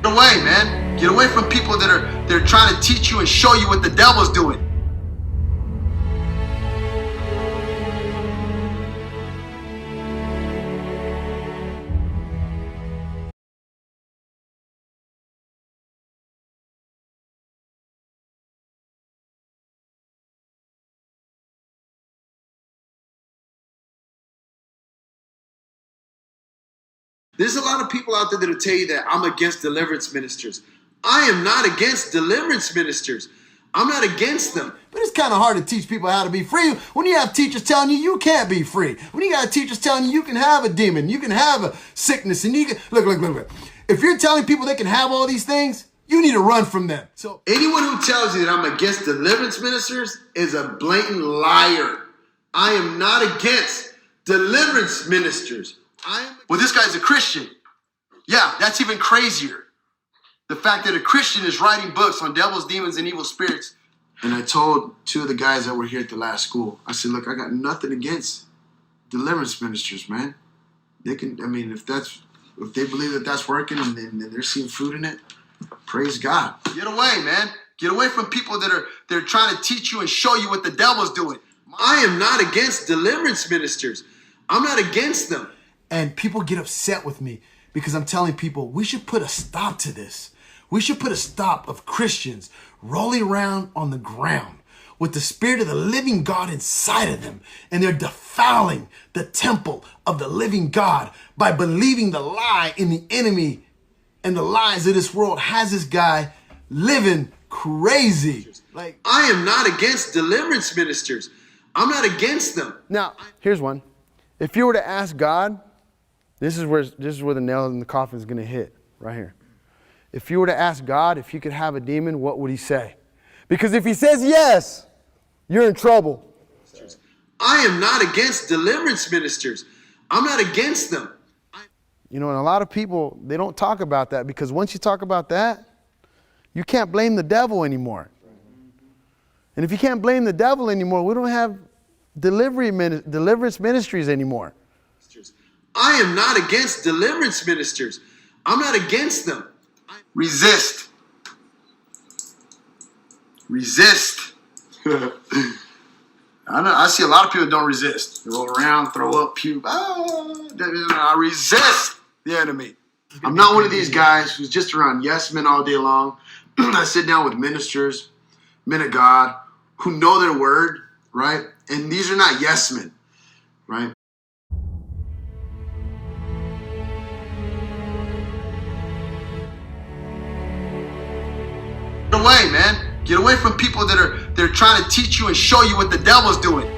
Get away, man. Get away from people they're trying to teach you and show you what the devil's doing. There's a lot of people out there that'll tell you that I'm against deliverance ministers. I am not against deliverance ministers. I'm not against them. But it's kind of hard to teach people how to be free when you have teachers telling you you can't be free. When you got teachers telling you can have a demon, you can have a sickness, and you can look. If you're telling people they can have all these things, you need to run from them. So anyone who tells you that I'm against deliverance ministers is a blatant liar. I am not against deliverance ministers. Well, this guy's a Christian. Yeah, that's even crazier. The fact that a Christian is writing books on devils, demons, and evil spirits. And I told two of the guys that were here at the last school, I said, look, I got nothing against deliverance ministers, man. They can, I mean, if they believe that that's working and they're seeing fruit in it, praise God. Get away, man. Get away from people they're trying to teach you and show you what the devil's doing. I am not against deliverance ministers. I'm not against them. And people get upset with me because I'm telling people we should put a stop to this. We should put a stop of Christians rolling around on the ground with the spirit of the living God inside of them. And they're defiling the temple of the living God by believing the lie in the enemy and the lies of this world has this guy living crazy. Like, I am not against deliverance ministers. I'm not against them. Now, here's one. If you were to ask God, this is where the nail in the coffin is going to hit, right here. If you were to ask God if you could have a demon, what would he say? Because if he says yes, you're in trouble. I am not against deliverance ministers. I'm not against them. You know, and a lot of people, they don't talk about that because once you talk about that, you can't blame the devil anymore. And if you can't blame the devil anymore, we don't have deliverance ministries anymore. I am not against deliverance ministers. I'm not against them. Resist. Resist. I see a lot of people don't resist. They roll around, throw up, puke. I resist the enemy. I'm not one of these guys who's just around yes men all day long. I sit down with ministers, men of God, who know their word, right? And these are not yes men, right? Get away, man. Get away from people they're trying to teach you and show you what the devil's doing.